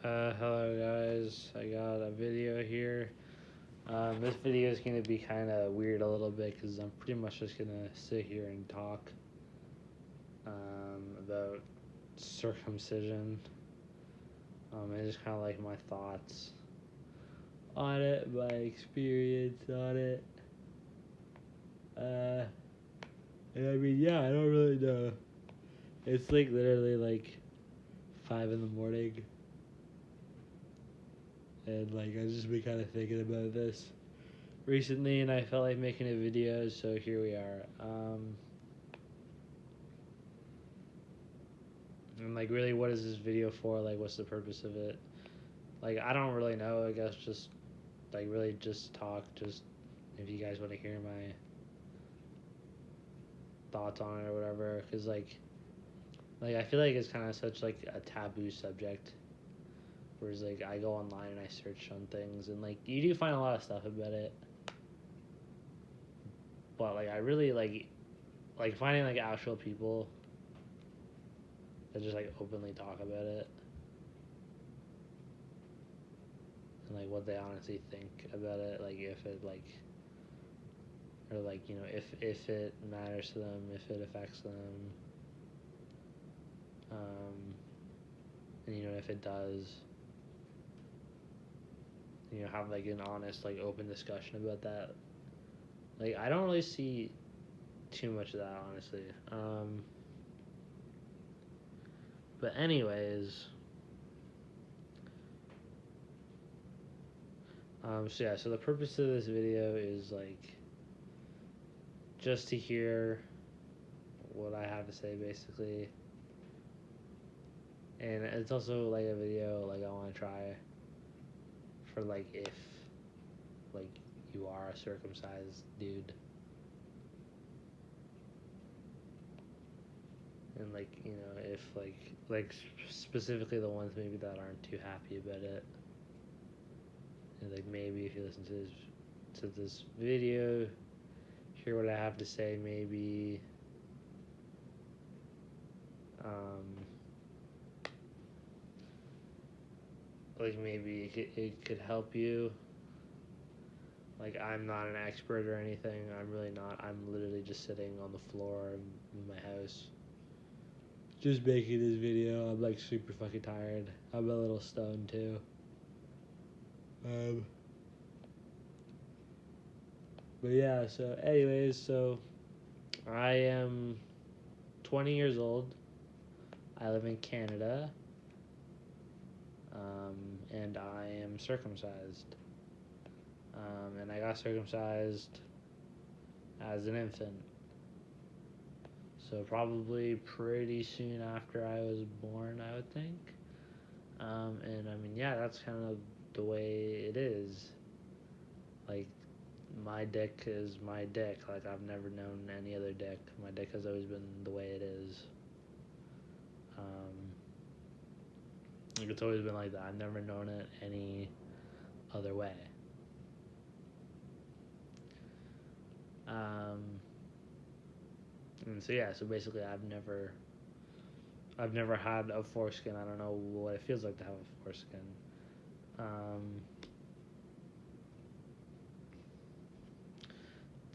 Hello guys, I got a video here. This video is going to be kind of weird a little bit because I'm pretty much just going to sit here and talk about circumcision and just kind of like my thoughts on it, my experience on it. And I mean, yeah, I don't really know. It's like literally like 5 in the morning. And like I've just been kind of thinking about this recently, and I felt like making a video, so here we are. And like, really, what is this video for? Like, what's the purpose of it? Like, I don't really know. I guess just like really just talk. Just if you guys want to hear my thoughts on it or whatever, because like I feel like it's kind of such like a taboo subject. Whereas like I go online and I search on things, and like you do find a lot of stuff about it, but like I really like finding like actual people that just like openly talk about it and like what they honestly think about it, like if it like or like if it matters to them, if it affects them, um, and if it does, have like an honest like open discussion about that. Like I don't really see too much of that honestly. But anyways, so yeah, so the purpose of this video is like just to hear what I have to say basically, and it's also like a video like I want to try for like if like you are a circumcised dude, and like if like specifically the ones maybe that aren't too happy about it, and like maybe if you listen to this video, hear what I have to say, maybe like maybe it could help you. Like I'm not an expert or anything. I'm really not. I'm literally just sitting on the floor in my house, just making this video. I'm like super fucking tired. I'm a little stoned too. But yeah. So, anyways, so I am 20 years old. I live in Canada. And I am circumcised. And I got circumcised as an infant. So probably pretty soon after I was born, I would think. And I mean, yeah, that's kind of the way it is. Like, my dick is my dick. Like, I've never known any other dick. My dick has always been the way it is. Like, it's always been like that. I've never known it any other way. And so yeah, so basically I've never had a foreskin. I don't know what it feels like to have a foreskin.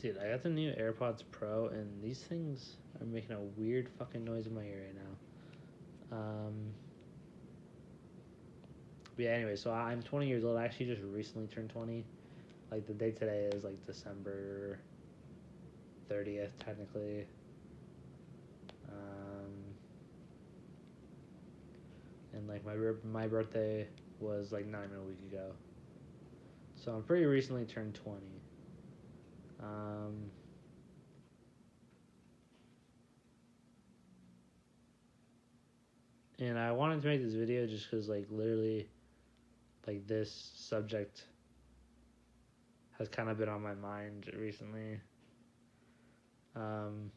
Dude, I got the new AirPods Pro, and these things are making a weird fucking noise in my ear right now. But yeah, anyway, so I'm 20 years old. I actually just recently turned 20. Like, the date today is, like, December 30th, technically. And, like, my birthday was, like, not even a week ago. So I'm pretty recently turned 20. And I wanted to make this video just because, like, literally, like, this subject has kind of been on my mind recently. And,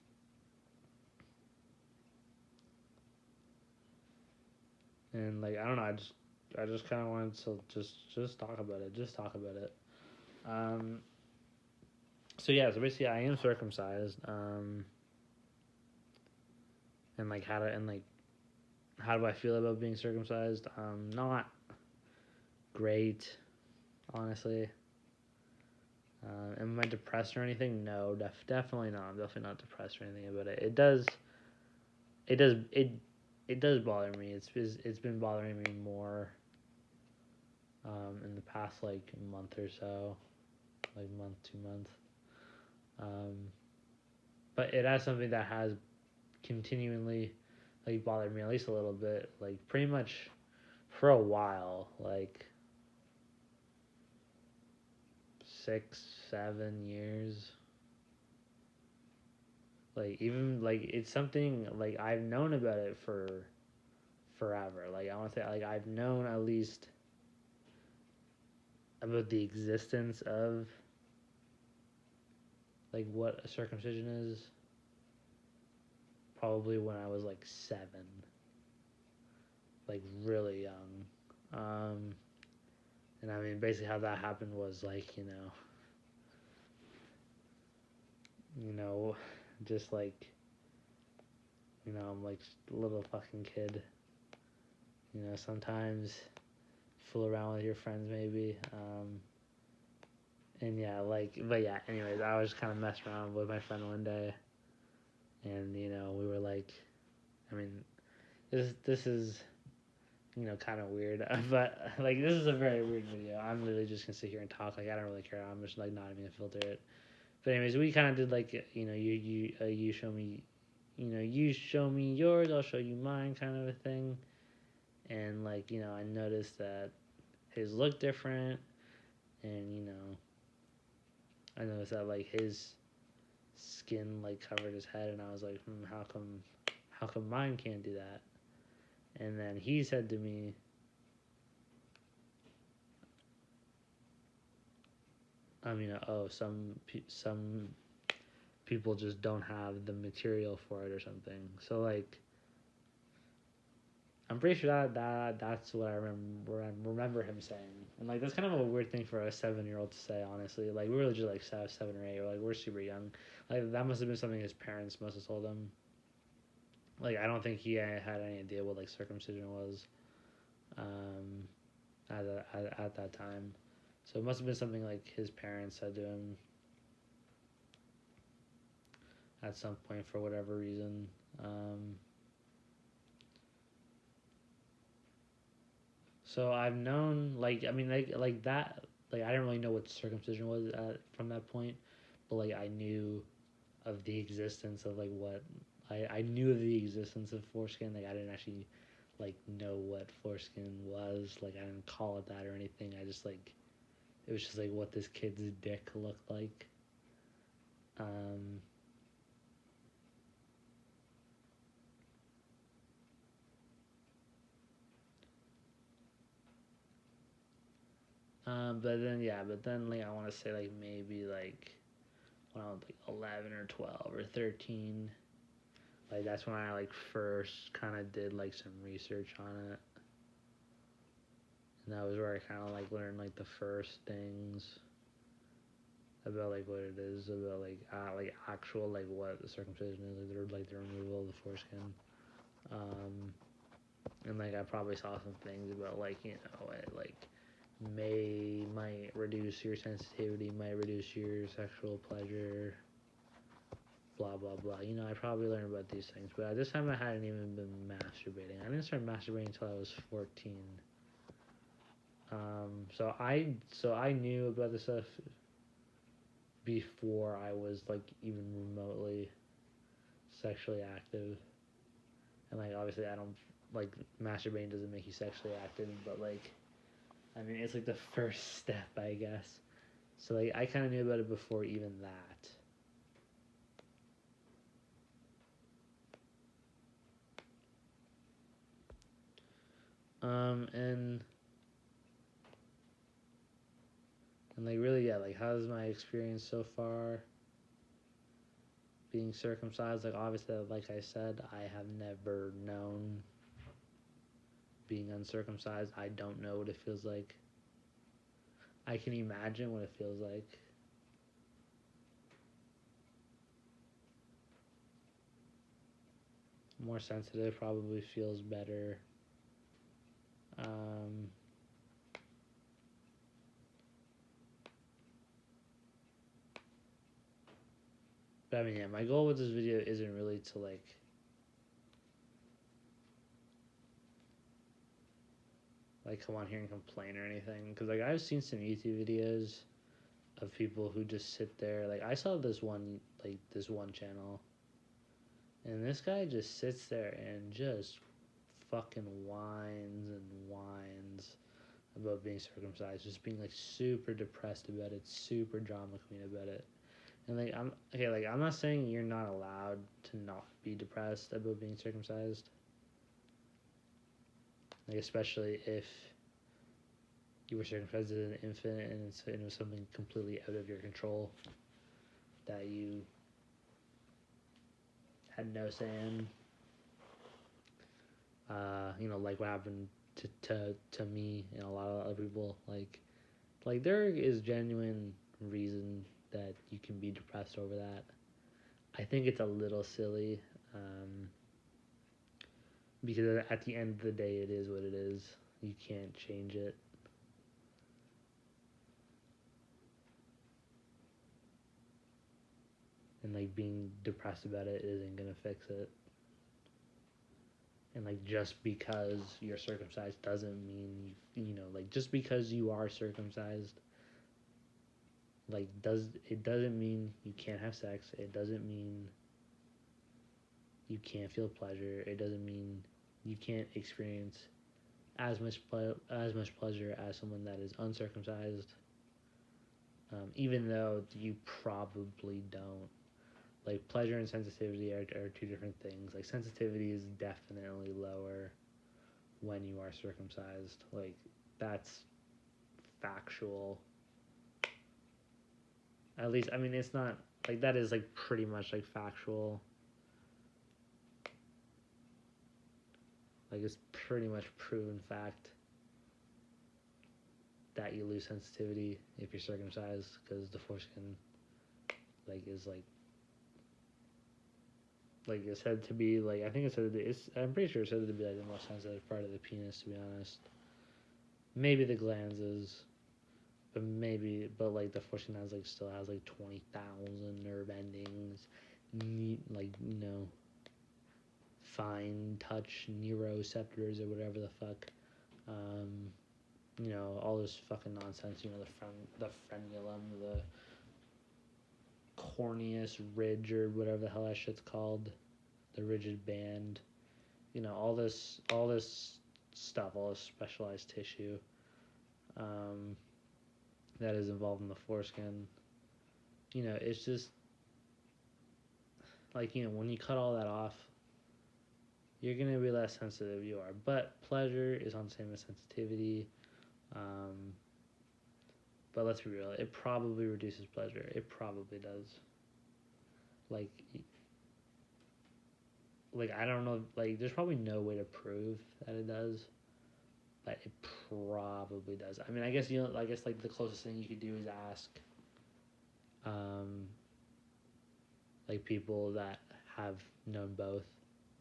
like, I don't know, I just kind of wanted to just talk about it. Just talk about it. So, yeah, so basically, I am circumcised. And, like, how do I feel about being circumcised? Not great, honestly. Am I depressed or anything? No, definitely not. I'm definitely not depressed or anything about it. It does, it does bother me. It's been bothering me more in the past like month or so, like month, 2 months. Um, but it has something that has continually like bothered me at least a little bit, like pretty much for a while, like 6, 7 years. Like even like it's something like I've known about it for forever. Like I want to say like I've known at least about the existence of like what a circumcision is probably when I was like 7, like really young. And I mean basically how that happened was like, you know, just like, I'm like a little fucking kid. Sometimes fool around with your friends maybe. And yeah, like, but yeah, anyways, I was kind of messing around with my friend one day, and we were like, I mean, this is kind of weird, but like this is a very weird video. I'm literally just gonna sit here and talk. Like I don't really care. I'm just like not even gonna filter it. But anyways, we kind of did like you show me, you show me yours, I'll show you mine, kind of a thing. And like I noticed that his looked different, and I noticed that like his skin like covered his head, and I was like, how come mine can't do that? And then he said to me, oh, some people just don't have the material for it or something. So like, I'm pretty sure that's what I remember him saying. And like that's kind of a weird thing for a 7-year-old to say, honestly. Like we were just like 7 or 8, or like we're super young. Like that must have been something his parents must have told him. Like I don't think he had any idea what like circumcision was, um, at that time. So it must have been something like his parents said to him at some point for whatever reason. So I've known, like, I mean, like that, like I didn't really know what circumcision was from that point, but like I knew of the existence of like what I knew of the existence of foreskin. Like I didn't actually like know what foreskin was. Like I didn't call it that or anything. I just like it was just like what this kid's dick looked like. Um, but then like I want to say like maybe like when I was like 11 or 12 or 13, like that's when I like first kind of did like some research on it, and that was where I kind of like learned like the first things about like what it is, about like actual like what the circumcision is, like the removal of the foreskin. Um, and like I probably saw some things about like it like might reduce your sensitivity, might reduce your sexual pleasure, blah blah blah. I probably learned about these things, but at this time I hadn't even been masturbating. I didn't start masturbating until I was 14. So I knew about this stuff before I was like even remotely sexually active. And like obviously I don't like masturbating doesn't make you sexually active, but like I mean it's like the first step, I guess. So like I kind of knew about it before even that. And like really, yeah, like how's my experience so far being circumcised? Like obviously, like I said, I have never known being uncircumcised. I don't know what it feels like. I can imagine what it feels like. More sensitive probably feels better. Um, But I mean, yeah, my goal with this video isn't really to like come on here and complain or anything, because like I've seen some YouTube videos of people who just sit there. Like I saw this one channel, and this guy just sits there and just fucking whines and whines about being circumcised, just being like super depressed about it, super drama queen about it. And like I'm okay, like I'm not saying you're not allowed to not be depressed about being circumcised. Like especially if you were circumcised as an infant and it was something completely out of your control that you had no say in. Like what happened to me and a lot of other people. Like there is genuine reason that you can be depressed over that. I think it's a little silly, because at the end of the day, it is what it is. You can't change it. And like being depressed about it isn't gonna fix it. And like just because you're circumcised doesn't mean like just because you are circumcised, like doesn't mean you can't have sex. It doesn't mean you can't feel pleasure. It doesn't mean you can't experience as much pleasure as someone that is uncircumcised. Even though you probably don't. Like pleasure and sensitivity are two different things. Like sensitivity is definitely lower when you are circumcised. Like that's factual. At least I mean it's not like that is like pretty much like factual. Like it's pretty much proven fact that you lose sensitivity if you're circumcised, because the foreskin is it's said to be like I think it's said it's I'm pretty sure it's said to be like the most sensitive part of the penis, to be honest. Maybe the glans is, but like the foreskin still has like 20,000 nerve endings, fine touch neuroceptors or whatever the fuck. All this fucking nonsense. The frenulum, the corneus ridge or whatever the hell that shit's called, the rigid band. All this stuff, all this specialized tissue that is involved in the foreskin. It's just when you cut all that off, you're gonna be less sensitive. You are, but pleasure is on the same as sensitivity. But let's be real, it probably reduces pleasure. It probably does. Like I don't know. Like, there's probably no way to prove that it does, but it probably does. I mean, I guess like the closest thing you could do is ask, like people that have known both,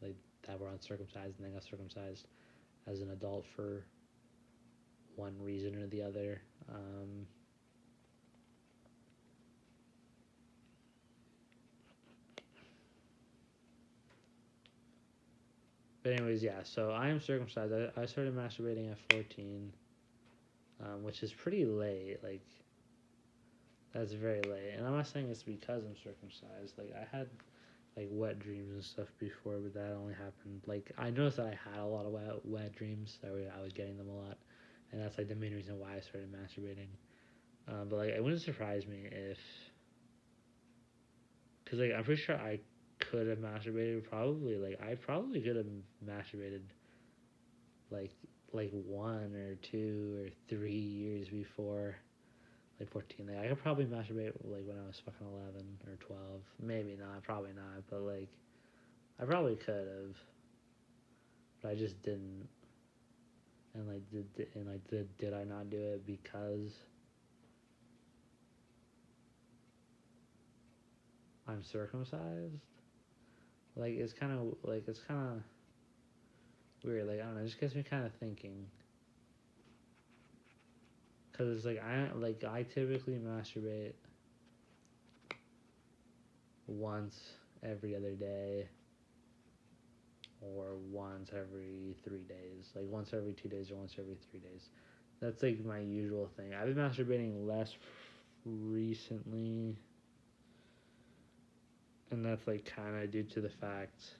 like that were uncircumcised and then got circumcised as an adult for one reason or the other. But anyways, yeah. So I am circumcised. I started masturbating at 14, which is pretty late. Like that's very late. And I'm not saying it's because I'm circumcised. Like I had like wet dreams and stuff before, but that only happened. Like I noticed that I had a lot of wet dreams. I was getting them a lot, and that's like the main reason why I started masturbating. But like it wouldn't surprise me if, because like I'm pretty sure I could have masturbated probably. Like I probably could have masturbated like 1 or 2 or 3 years before like 14. Like I could probably masturbate like when I was fucking 11 or 12. Maybe not, probably not, but like I probably could have, but I just didn't. And did I not do it because I'm circumcised? Like it's kind of weird. Like I don't know, it just gets me kind of thinking. Cause it's like I typically masturbate once every other day or once every 3 days, like once every 2 days or once every 3 days. That's like my usual thing. I've been masturbating less recently, and that's like kind of due to the fact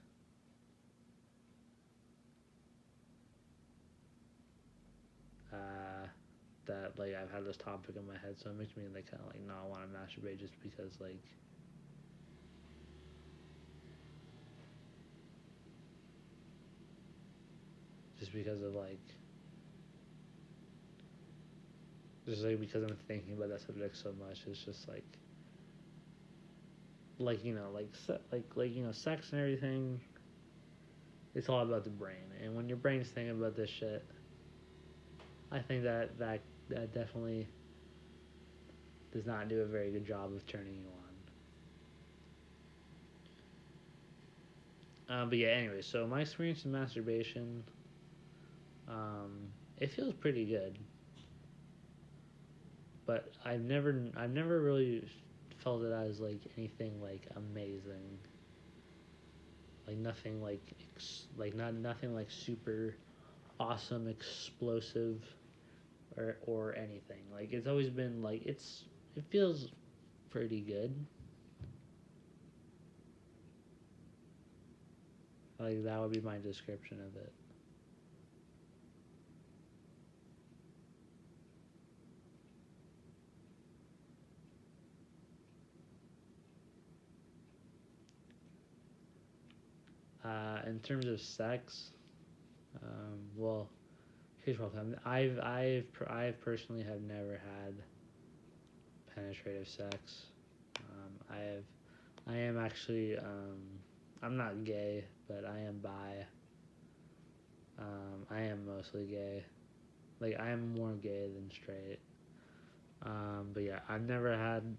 that like I've had this topic in my head, so it makes me like kind of like not want to masturbate just because of like just like because I'm thinking about that subject so much. It's just sex and everything. It's all about the brain, and when your brain's thinking about this shit, I think that definitely does not do a very good job of turning you on. But yeah, anyway, so my experience in masturbation, um, it feels pretty good, but I've never really felt it as like anything like amazing, like nothing nothing like super awesome, explosive, or anything. Like it's always been like it feels pretty good. Like that would be my description of it. In terms of sex, well, here's what I've personally have never had penetrative sex. I am actually I'm not gay, but I am bi. I am mostly gay. Like I am more gay than straight. But yeah, I've never had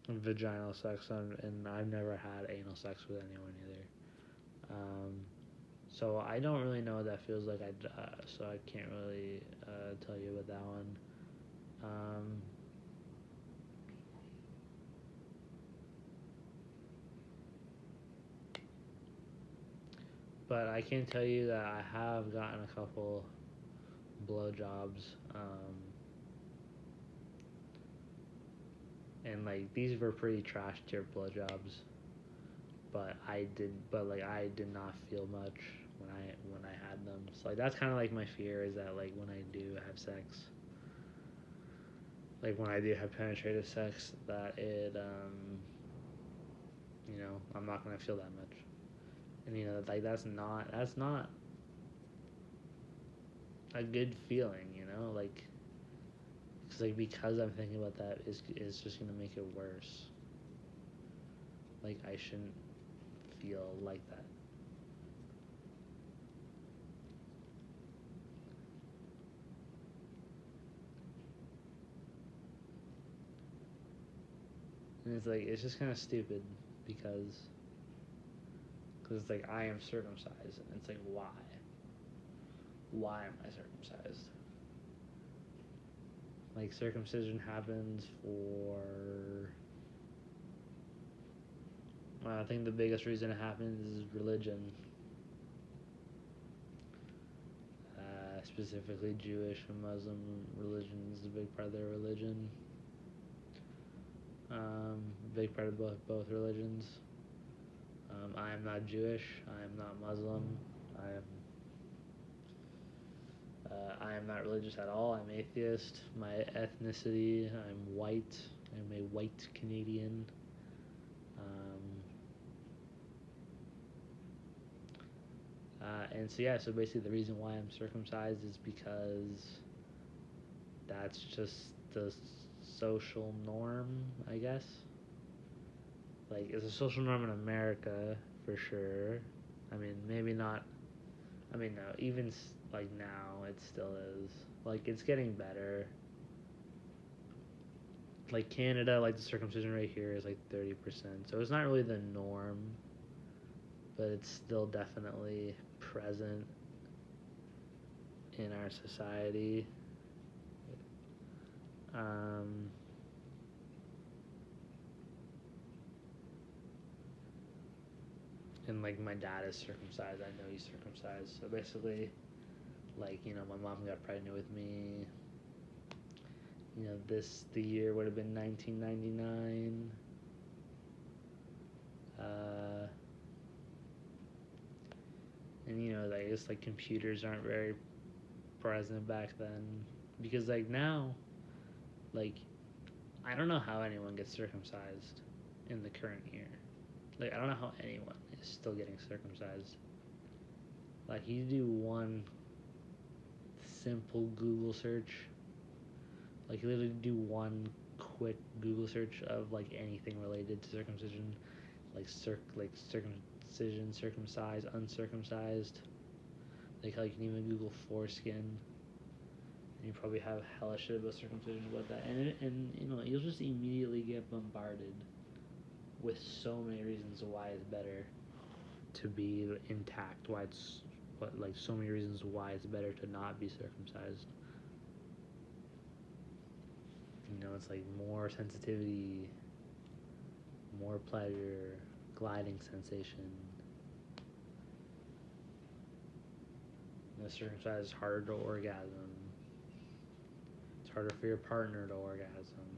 vaginal sex and I've never had anal sex with anyone either. So I don't really know what that feels like. So I can't really tell you about that one. Um, but I can tell you that I have gotten a couple blowjobs, and like these were pretty trash tier blowjobs. But I did not feel much when I had them. So like that's kind of like my fear is that like when I do have sex, like when I do have penetrative sex, that I'm not gonna feel that much, and like that's not a good feeling, because I'm thinking about that is just gonna make it worse. Like I shouldn't feel like that. And it's like it's just kind of stupid because it's like I am circumcised, and it's like why am I circumcised? Like circumcision happens for I think the biggest reason it happens is religion, specifically Jewish and Muslim religion is a big part of their religion. Big part of both religions. I am not Jewish. I am not Muslim. I am not religious at all. I'm atheist. My ethnicity, I'm white. I'm a white Canadian. And so yeah, so basically the reason why I'm circumcised is because that's just the social norm, I guess. Like it's a social norm in America for sure. I mean, maybe not. I mean, no, even like now it still is. Like it's getting better. Like Canada, like the circumcision rate here is like 30%. So it's not really the norm, but it's still definitely present in our society. Um, And like my dad is circumcised. I know he's circumcised. So basically, like, you know, my mom got pregnant with me. You know, the year would have been 1999. And you know, I guess like computers aren't very present back then, because like now, like, I don't know how anyone gets circumcised in the current year. Like, I don't know how anyone is still getting circumcised. Like, you do one simple Google search. Like, you literally do one quick Google search of like anything related to circumcision, like circumcision, circumcised, uncircumcised. Like, how you can even Google foreskin. And you probably have hella shit about circumcision about that, and you know, you'll just immediately get bombarded with so many reasons why it's better to be intact. Why it's like so many reasons why it's better to not be circumcised. You know, it's like more sensitivity, more pleasure, gliding sensation. You know, circumcised is harder to orgasm. It's harder for your partner to orgasm.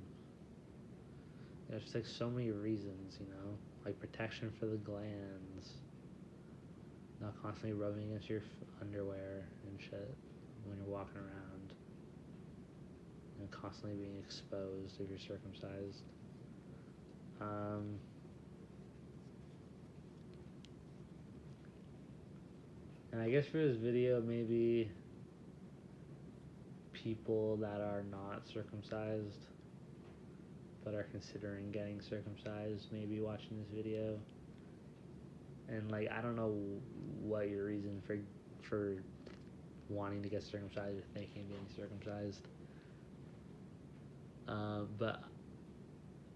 There's just like so many reasons, you know, like protection for the glands, not constantly rubbing against your underwear and shit when you're walking around, and constantly being exposed if you're circumcised. And I guess for this video, maybe people that are not circumcised but are considering getting circumcised maybe watching this video. And like, I don't know what your reason for wanting to get circumcised or thinking of getting circumcised, but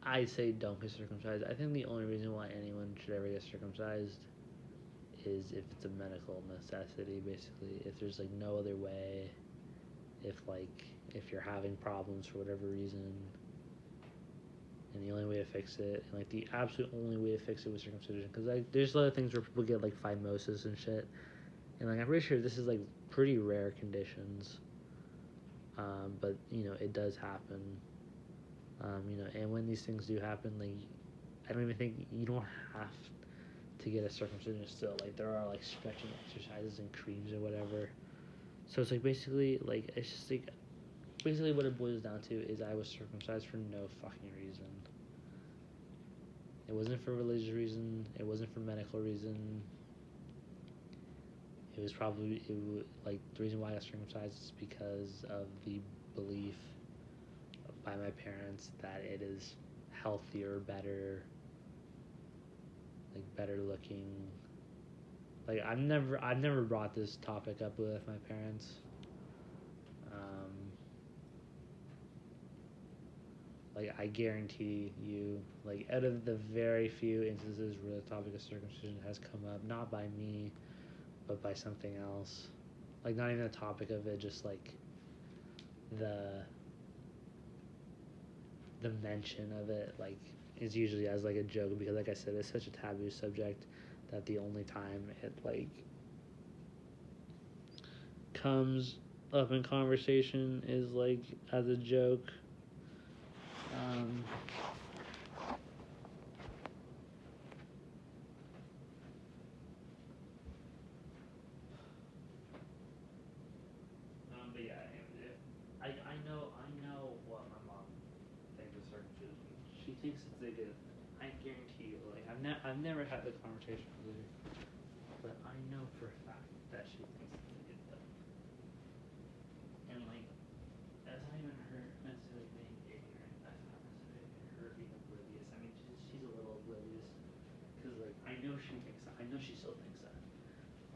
I say don't get circumcised. I think the only reason why anyone should ever get circumcised is if it's a medical necessity, basically. If there's like no other way, if you're having problems for whatever reason, and the only way to fix it, and like the absolute only way to fix it was circumcision, because like there's a lot of things where people get like phimosis and shit, and like I'm pretty sure this is like pretty rare conditions, but you know, it does happen. You know, and when these things do happen, like, I don't even think you don't have to get a circumcision still. Like, there are like stretching exercises and creams or whatever. So it's like basically, like, it's just like basically what it boils down to is I was circumcised for no fucking reason. It wasn't for religious reason. It wasn't for medical reason. It was probably like the reason why I got circumcised is because of the belief by my parents that it is healthier, better, like better looking. Like, I've never brought this topic up with my parents. Like, I guarantee you, like, out of the very few instances where the topic of circumcision has come up, not by me, but by something else, like, not even the topic of it, just like the mention of it, like, is usually as like a joke, because like I said, it's such a taboo subject that the only time it like comes up in conversation is like as a joke. But yeah, I know what my mom thinks of circumcision. She thinks it's a good. I guarantee you, like, I've never had the conversation with her, but I know for a fact that she thinks it's a good thing. And like, that's not even her necessarily being ignorant. That's not necessarily her being oblivious. I mean, she's a little oblivious, because like, I know she thinks that. I know she still thinks that.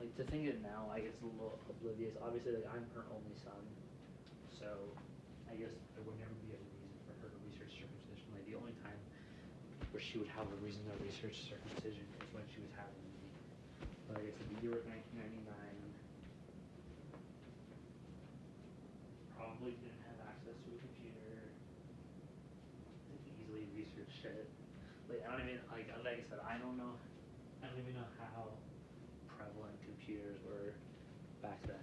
Like, to think it now, I guess, a little oblivious. Obviously, like, I'm her only son, so I guess there would never be a reason for her to research circumcision. Like, the only time where she would have a reason to research circumcision is when she was having me. Like I said, the year of 1999, probably didn't have access to a computer, didn't easily research shit. Like, I don't even, like I said, I don't know I don't even know how prevalent computers were back then.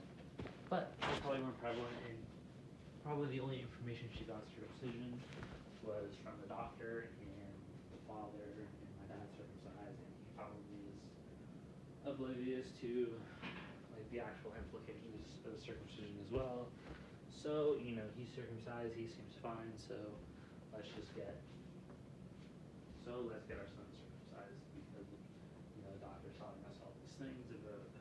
But they probably weren't prevalent, and probably the only information she got circumcision was from the doctor and the father, and my dad's circumcised, and he probably is oblivious to like the actual implications of circumcision as well. So, he's circumcised, he seems fine, so let's get our son circumcised because, the doctor's telling us all these things about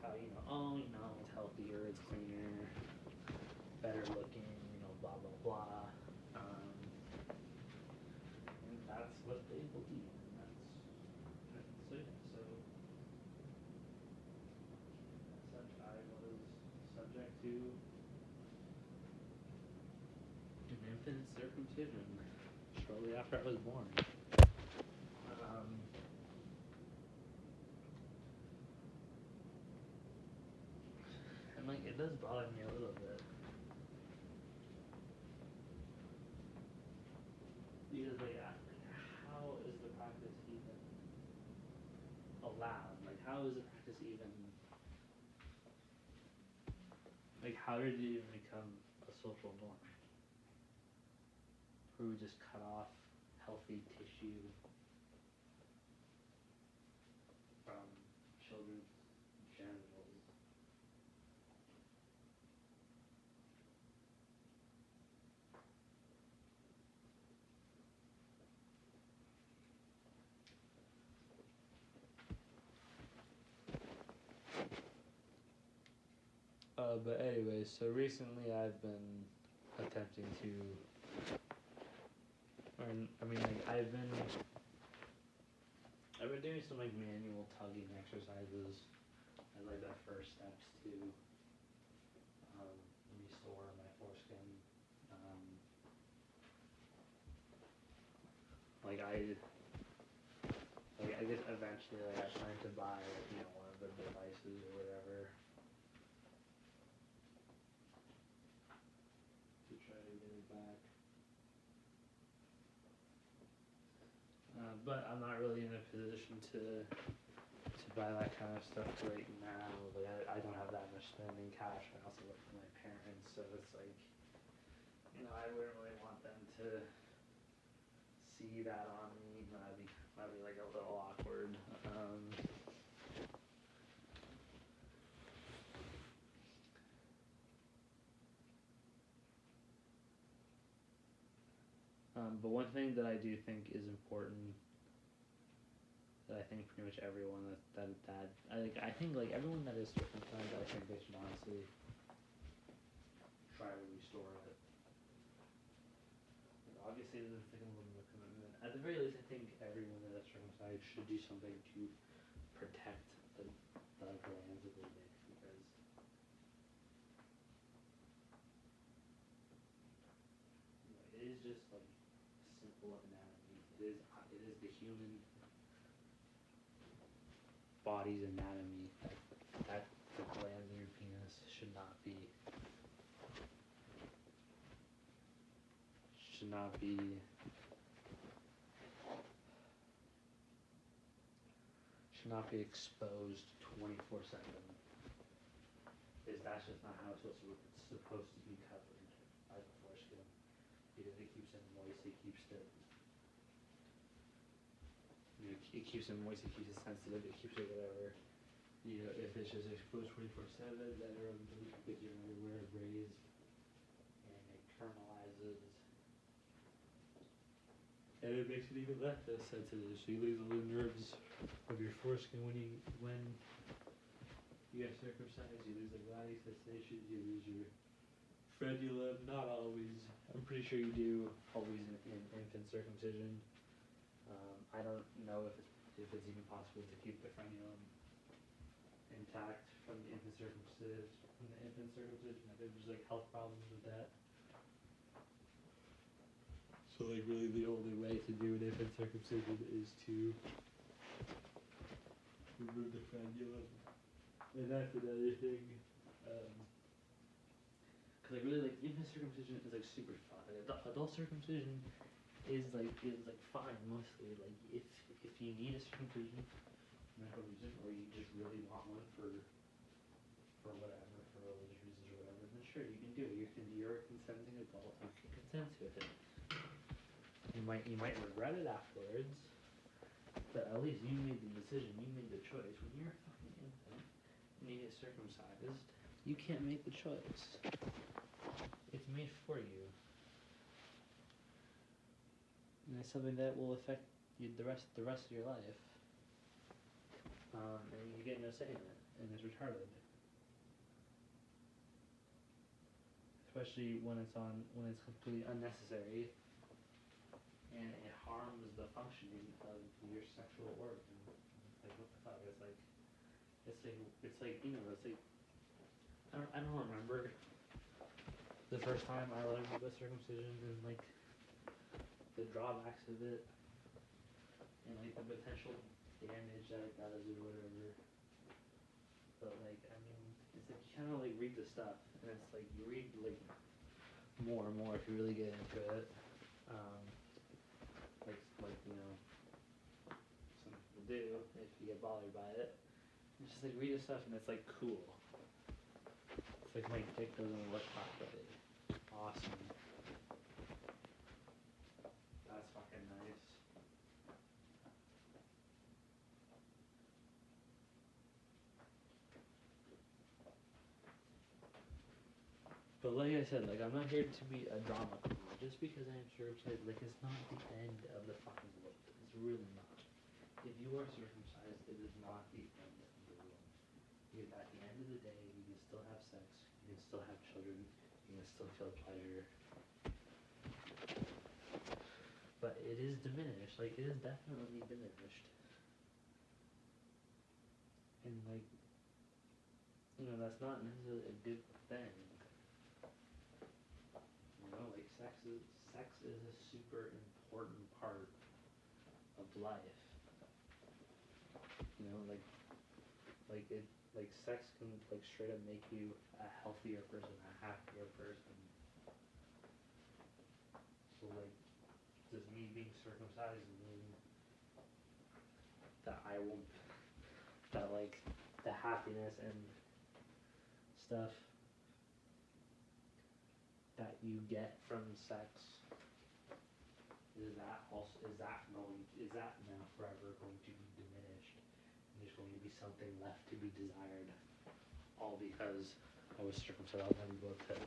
how, it's healthier, it's cleaner, better looking, blah, blah, blah. And that's what they believe, and so yeah, so as such, I was subject to an infant circumcision shortly after I was born. And it does bother me a little bit. Because how is the practice even allowed? How is the practice even how did it even become a social norm? Where we just cut off healthy tissue from children's genitals. But anyway, so recently I've been attempting to, I've been doing some manual tugging exercises as the first steps to restore my foreskin. I guess eventually I plan to buy one of the devices or whatever to try to get it back. But I'm not really in a position to buy that kind of stuff right now. I don't have that much spending cash. I also live with my parents, so it's I wouldn't really want them to see that on me. That'd be a little awkward. But one thing that I do think is important, that I think pretty much everyone I think everyone that is circumcised, I think they should honestly try to restore it. Obviously, this is a little bit of a commitment. At the very least, I think everyone that is circumcised should do something to protect the glands of their dick, because it is just simple anatomy. It is the human body's anatomy that the glands in your penis should not be exposed 24/7. That's just not how it's supposed to be covered by the foreskin, because it keeps it moist, it keeps it sensitive, it keeps it whatever. If it's just exposed 24/7, then because you're everywhere raised, and it kernelizes, and it makes it even less sensitive. So you lose all the nerves of your foreskin when you get circumcised. You lose body sensations. You lose your frenulum. Not always. I'm pretty sure you do always in infant circumcision. I don't know if it's even possible to keep the frenulum intact from the infant circumcision. I think there's health problems with that. So really the only way to do an infant circumcision is to remove the frenulum. And that's another thing. Because infant circumcision is super fun. Adult circumcision is fine mostly. Like if you need a circumcision for medical reason, or you just really want one for whatever, for religious reasons or whatever, then sure you can do it. You're a consenting adult. You can consent to it. You might regret it afterwards, but at least you made the decision. You made the choice. When you're a fucking infant and you get circumcised, you can't make the choice. It's made for you. And it's something that will affect you the rest of your life. And you get no say in it, and it's retarded. Especially when it's completely unnecessary, and it harms the functioning of your sexual organ. Like what the fuck? It's like you know, it's like I don't remember the first time I learned about circumcision and like the drawbacks of it and like the potential damage that it does or whatever. But like I mean, it's like you kind of like read the stuff, and it's like you read like more and more if you really get into it. Like you know, some people do if you get bothered by it. It's just like read the stuff, and it's like cool. It's like my dick doesn't work properly. Awesome. That's fucking nice. But like I said, like I'm not here to be a drama queen. Just because I am circumcised, like it's not the end of the fucking world. It's really not. If you are circumcised, it is not the end of the world. Because at the end of the day, you can still have sex, you can still have children, you can still feel pleasure. But it is diminished. Like it is definitely diminished. And like, you know, that's not necessarily a good thing. You know, like sex is a super important part of life. You know, like sex can like straight up make you a healthier person, a happier person. So like, does me being circumcised mean that I will, that like the happiness and stuff that you get from sex, is that now forever going to be diminished? And there's going to be something left to be desired, all because I was circumcised. I'll never be able to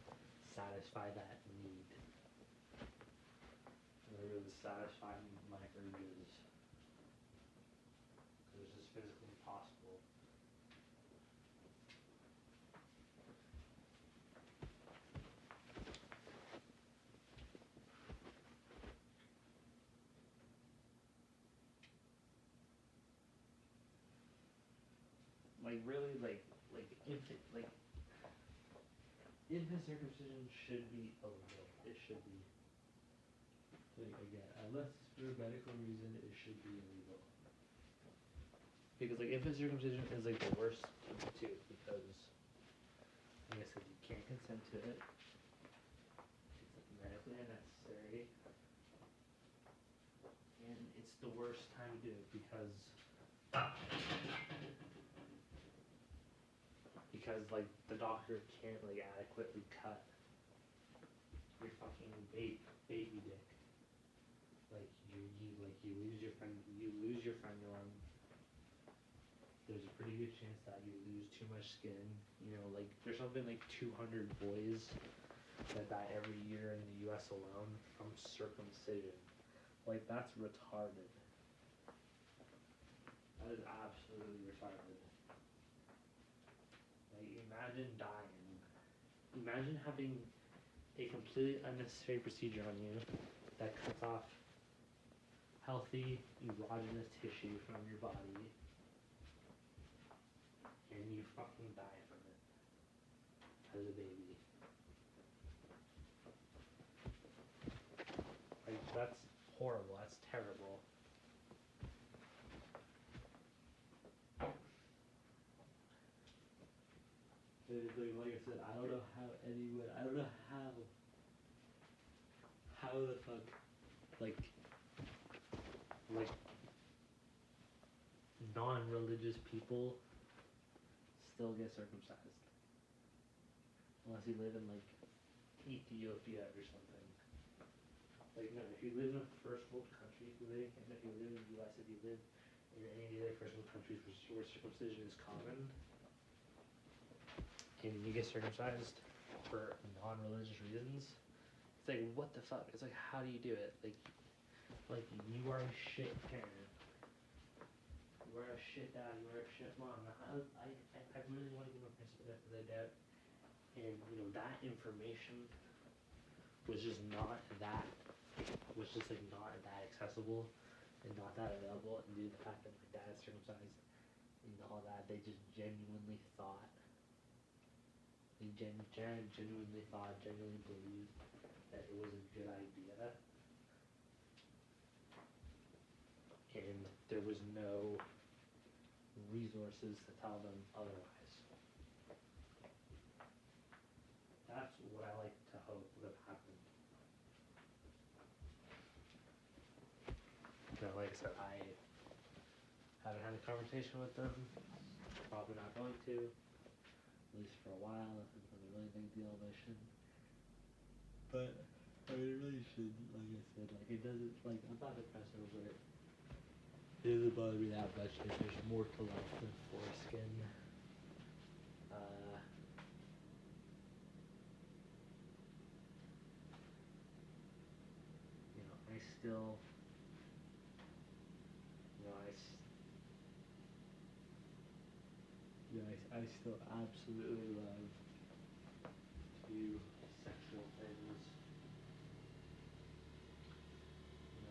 satisfy that need. I'm never able to satisfy my urges, because it's just physically impossible. Like really, like infant circumcision should be illegal. It should be. Like again, unless it's for a medical reason, it should be illegal. Because like infant circumcision is like the worst too, because like I said, you can't consent to it. It's like medically unnecessary, and it's the worst time to do it because like the doctor can't like adequately cut your fucking baby dick. Like you lose your frenulum. There's a pretty good chance that you lose too much skin. You know, like there's something like 200 boys that die every year in the U.S. alone from circumcision. Like that's retarded. That is absolutely retarded. Like imagine dying. Imagine having a completely unnecessary procedure on you that cuts off healthy erogenous tissue from your body, and you fucking die from it as a baby. Like that's horrible. That's terrible. Like I said, I don't know how the fuck, like, non-religious people still get circumcised, unless you live in like Ethiopia or something. Like no, if you live in a first world country, if you live in Canada, if you live in the U.S., if you live in any of the other first world countries where circumcision is common, and you get circumcised for non-religious reasons, it's like what the fuck? It's like how do you do it? Like you are a shit parent. You are a shit dad. You are a shit mom. I really want to give my parents the benefit of the doubt, and that information was just not that not that accessible and not that available, and due to the fact that my dad is circumcised and all that, they just genuinely thought, genuinely believed that it was a good idea, and there was no resources to tell them otherwise. That's what I like to hope would have happened. But like I said, I haven't had a conversation with them. Probably not going to, at least for a while. If it was a really big deal, I should. But I mean, it really should. Like I said, like it doesn't. Like I'm not depressed over it. It doesn't bother me that much. Like there's more to life than foreskin. I still. I still absolutely love to do sexual things,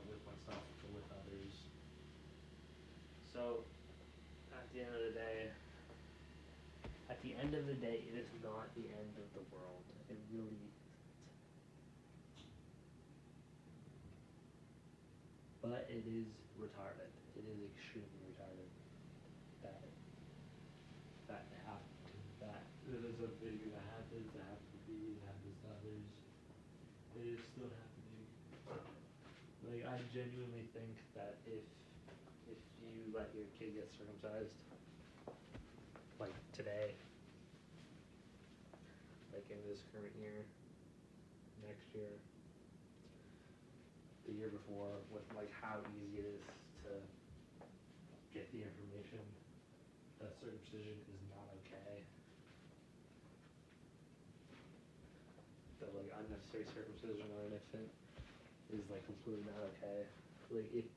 with myself or with others. So, at the end of the day, it is not the end of the world. It really isn't. But it is retarded. It is extremely retarded that is a thing that happens to me, it happens to others. It is still happening. Like I genuinely think that if you let your kid get circumcised, like today, like in this current year, next year, the year before, with like how easy it is to get the information that circumcision is not okay, that like unnecessary circumcision on an infant is like completely not okay. Like if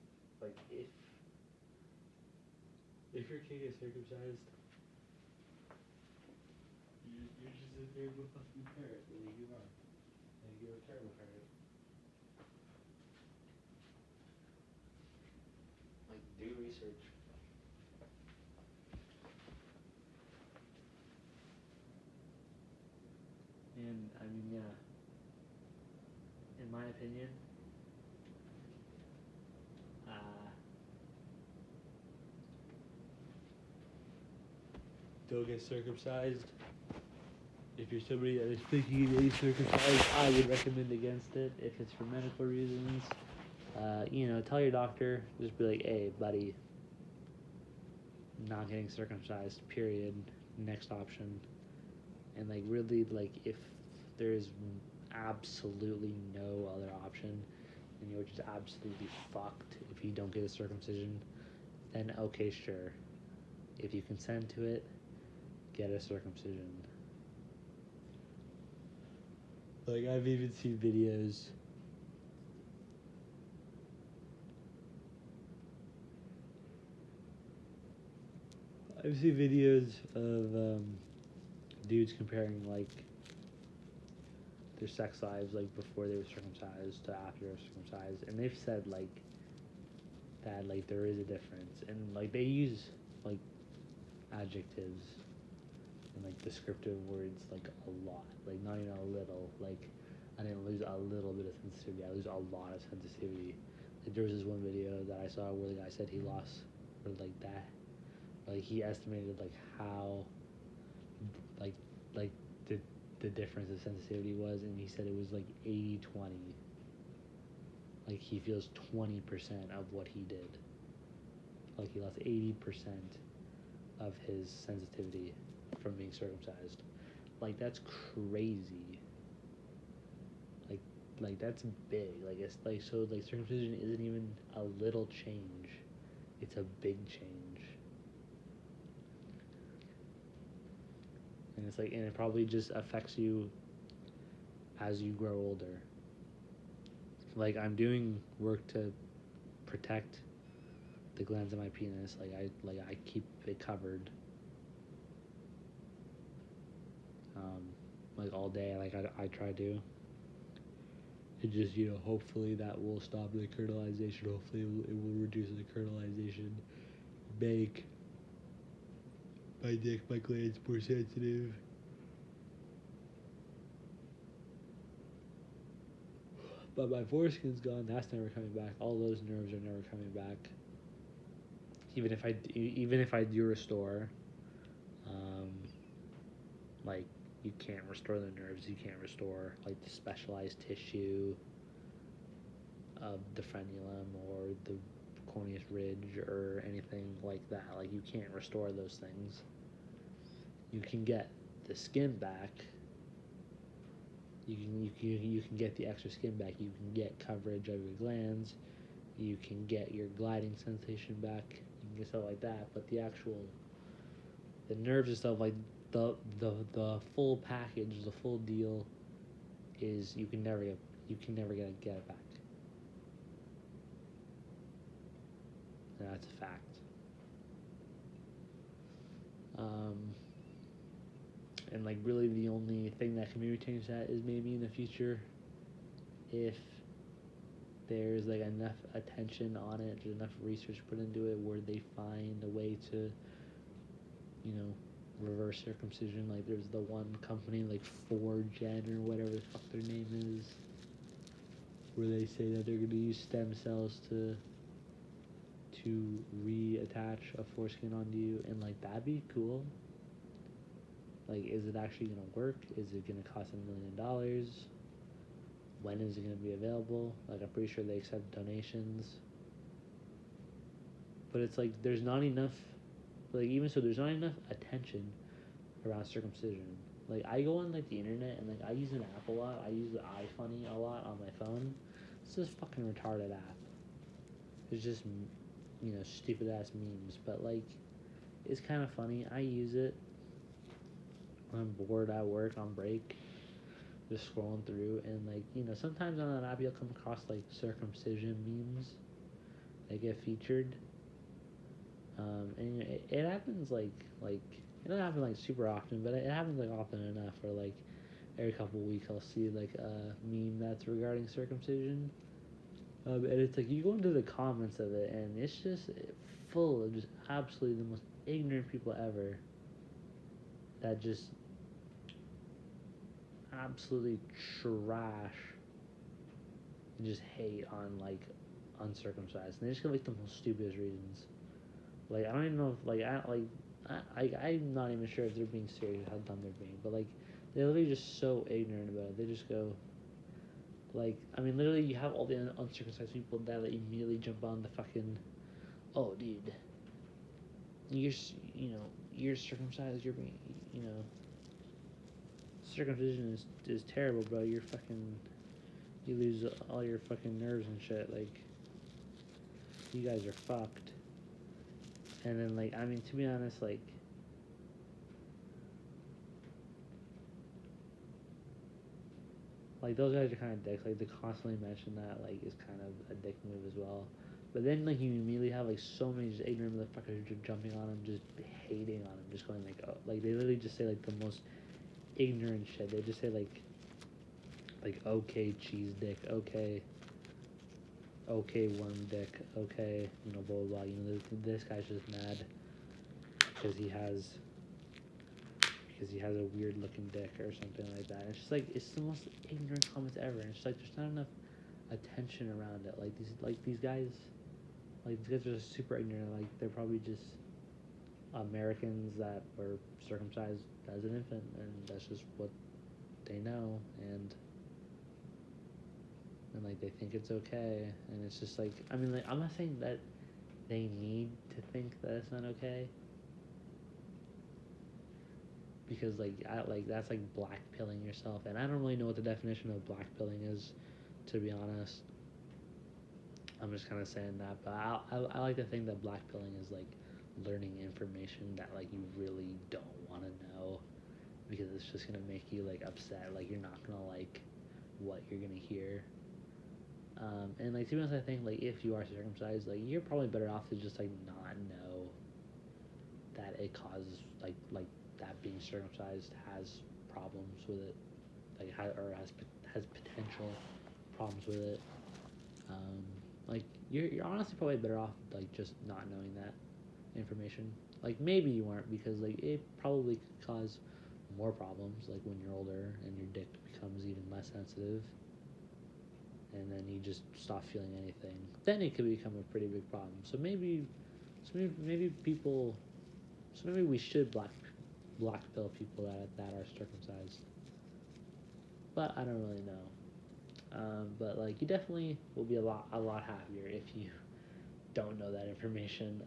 your kid gets circumcised, you're just a terrible fucking parent. Like you are. Like you're a terrible parent. Like do research. And I mean, yeah. In my opinion, don't get circumcised. If you're somebody that is thinking of getting circumcised, I would recommend against it if it's for medical reasons. Tell your doctor, just be like, hey, buddy, not getting circumcised, period. Next option. And like really, like if there's absolutely no other option, and you're just absolutely fucked if you don't get a circumcision, then okay, sure. If you consent to it, get a circumcision. Like I've even seen videos. I've seen videos of dudes comparing like their sex lives like before they were circumcised to after they were circumcised, and they've said like that like there is a difference, and like they use like adjectives and like descriptive words like a lot, like not even a little. Like I didn't lose a little bit of sensitivity, I lose a lot of sensitivity. Like there was this one video that I saw where the guy said he lost, or like that, like he estimated like how like like the difference of sensitivity was, and he said it was like 80-20. Like he feels 20% of what he did. Like he lost 80% of his sensitivity from being circumcised. Like that's crazy. Like like that's big. Like it's like so like circumcision isn't even a little change. It's a big change. And it's like and it probably just affects you as you grow older. Like I'm doing work to protect the glands of my penis. Like I keep it covered. Um, like all day. Like I try to. It just hopefully that will stop the kernelization. Hopefully it will reduce the kernelization. Make my dick, my glands more sensitive. But my foreskin's gone. That's never coming back. All those nerves are never coming back. Even if I do restore, um, like you can't restore the nerves. You can't restore like the specialized tissue of the frenulum or the corneus ridge or anything like that. Like you can't restore those things. You can get the skin back. You can get the extra skin back. You can get coverage of your glands. You can get your gliding sensation back. You can get stuff like that. But the nerves and stuff like the full package, the full deal is you can never get it back. And that's a fact. And like really the only thing that can maybe change that is maybe in the future if there's like enough attention on it, there's enough research put into it where they find a way to, reverse circumcision. Like there's the one company like 4Gen or whatever the fuck their name is, where they say that they're gonna use stem cells to reattach a foreskin onto you, and like that'd be cool. Like, is it actually gonna work? Is it gonna cost $1 million? When is it gonna be available? Like, I'm pretty sure they accept donations. But it's like there's not enough. Like even so, there's not enough attention around circumcision. Like I go on like the internet and like I use an app a lot. I use the iFunny a lot on my phone. It's this fucking retarded app. It's just stupid ass memes, but like it's kind of funny. I use it when I'm bored at work on break, just scrolling through, and like sometimes on that app you'll come across like circumcision memes. They get featured, and it happens like it doesn't happen like super often, but it happens like often enough. Or like every couple of weeks I'll see like a meme that's regarding circumcision. And it's like you go into the comments of it, and it's just full of just absolutely the most ignorant people ever. That just absolutely trash and just hate on like uncircumcised, and they just give like the most stupidest reasons. Like I don't even know if I'm not even sure if they're being serious how dumb they're being, but like they're literally just so ignorant about it. They just go. Like, I mean, literally, you have all the uncircumcised people that immediately jump on the fucking, oh, dude, you're circumcised, you're being, circumcision is terrible, bro. You're fucking, you lose all your fucking nerves and shit. Like, you guys are fucked. And then, like, I mean, to be honest, like, those guys are kind of dicks. Like, to constantly mention that, like, is kind of a dick move as well. But then, like, you immediately have, like, so many just ignorant motherfuckers just jumping on him, just hating on him, just going, like, oh, like, they literally just say, like, the most ignorant shit. They just say, like, okay, cheese dick, okay, worm dick, okay, blah, blah, blah. This guy's just mad because he has a weird looking dick or something like that. And it's just like it's the most ignorant comments ever. And it's just like there's not enough attention around it. These guys are just super ignorant. Like they're probably just Americans that were circumcised as an infant, and that's just what they know. And like they think it's okay. And it's just like, I mean, like I'm not saying that they need to think that it's not okay, because that's like black pilling yourself, and I don't really know what the definition of black pilling is, to be honest. I'm just kind of saying that, but I like to think that black pilling is like learning information that like you really don't want to know, because it's just gonna make you like upset. Like you're not gonna like what you're gonna hear. And like to be honest, I think like if you are circumcised, like you're probably better off to just like not know that it causes like that being circumcised has problems with it, like or has potential problems with it. Um, like you're honestly probably better off like just not knowing that information. Like maybe you aren't, because like it probably could cause more problems like when you're older and your dick becomes even less sensitive, and then you just stop feeling anything. Then it could become a pretty big problem. So maybe we should black pill people that are circumcised. But I don't really know. But like you definitely will be a lot happier if you don't know that information.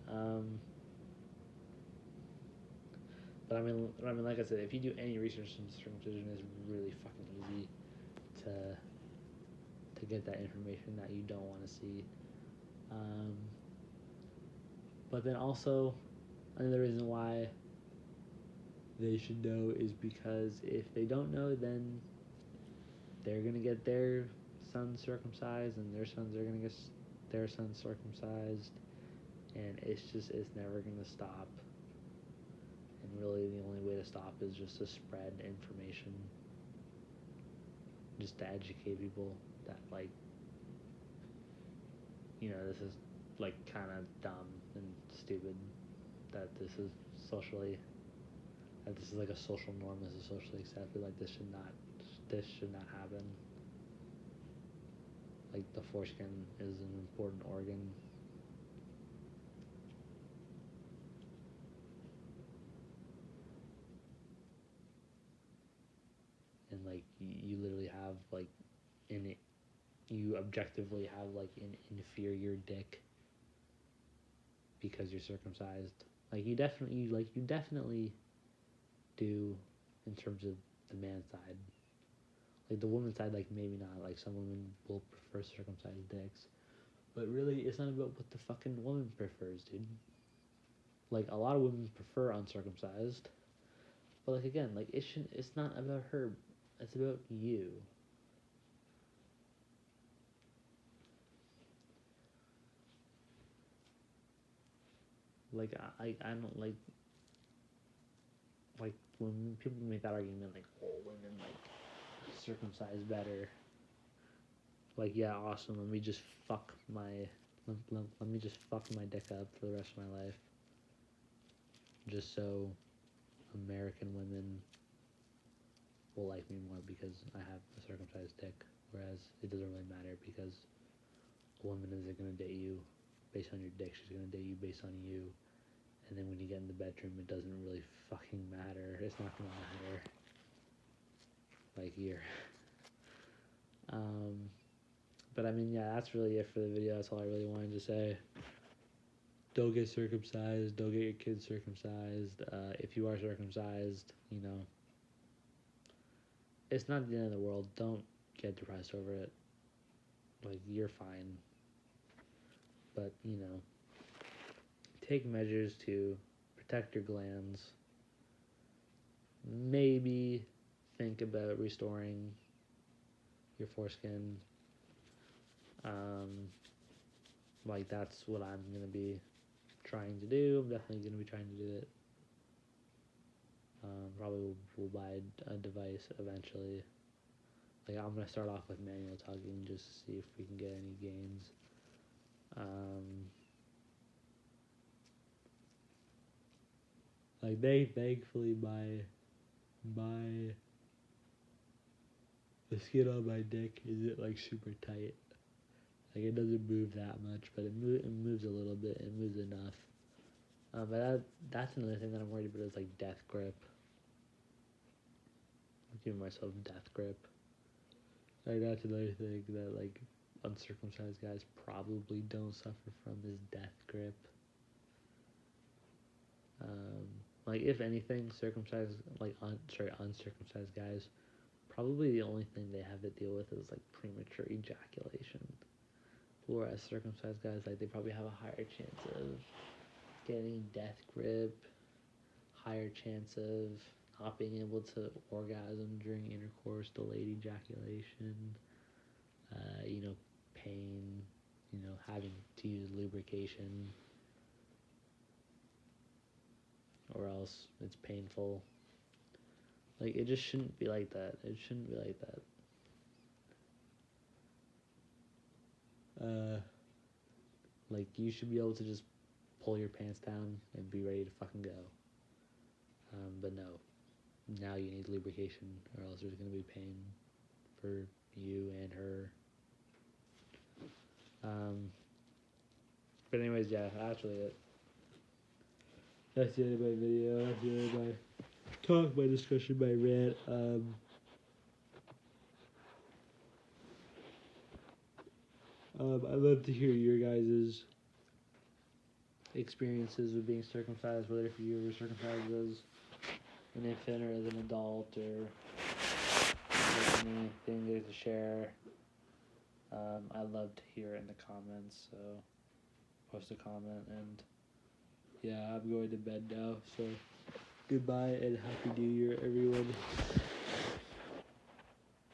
But like I said, if you do any research into circumcision, it's really fucking easy to get that information that you don't want to see. Um, but then also, another reason why they should know is because if they don't know, then they're gonna get their son circumcised, and their sons are gonna get their sons circumcised, and it's never gonna stop. And really, the only way to stop is just to spread information, just to educate people that like this is like kind of dumb and stupid, that socially this is like a social norm, this is socially accepted, like this should not happen. Like the foreskin is an important organ. And like you literally have like in you objectively have like an inferior dick because you're circumcised. You definitely do, in terms of the man's side. Like the woman's side, like maybe not. Like some women will prefer circumcised dicks, but really, it's not about what the fucking woman prefers, dude. Like a lot of women prefer uncircumcised, but like again, like it should. It's not about her. It's about you. Like I don't like when people make that argument, like, oh, women like circumcised better. Like, yeah, awesome. Let me just fuck my dick up for the rest of my life, just so American women will like me more because I have a circumcised dick. Whereas it doesn't really matter, because a woman isn't gonna date you based on your dick. She's gonna date you based on you. And then when you get in the bedroom, it doesn't really fucking matter. It's not gonna matter. Like here. Um, but I mean, yeah, that's really it for the video. That's all I really wanted to say. Don't get circumcised. Don't get your kids circumcised. If you are circumcised, it's not the end of the world. Don't get depressed over it. Like, you're fine. But, take measures to protect your glands. Maybe think about restoring your foreskin. Like, that's what I'm going to be trying to do. I'm definitely going to be trying to do it. Probably will buy a device eventually. Like, I'm going to start off with manual tugging just to see if we can get any gains. Like, thankfully my the skin on my dick isn't like super tight. Like, it doesn't move that much, but it moves a little bit. It moves enough. But that's another thing that I'm worried about, is like death grip. I'm giving myself death grip. Like, that's another thing that like uncircumcised guys probably don't suffer from is death grip. Like if anything, uncircumcised guys, probably the only thing they have to deal with is like premature ejaculation. Whereas circumcised guys, like they probably have a higher chance of getting death grip, higher chance of not being able to orgasm during intercourse, delayed ejaculation, pain, having to use lubrication, or else it's painful. Like, it just shouldn't be like that. It shouldn't be like that. Like, you should be able to just pull your pants down and be ready to fucking go. But no. Now you need lubrication, or else there's going to be pain for you and her. But anyways, yeah, that's really it. That's the end of my video. That's the end of my talk, my discussion, my rant. I'd love to hear your guys' experiences with being circumcised, whether if you were circumcised as an infant or as an adult, or anything to share. I'd love to hear it in the comments, so post a comment, and yeah, I'm going to bed now, so goodbye and Happy New Year, everyone.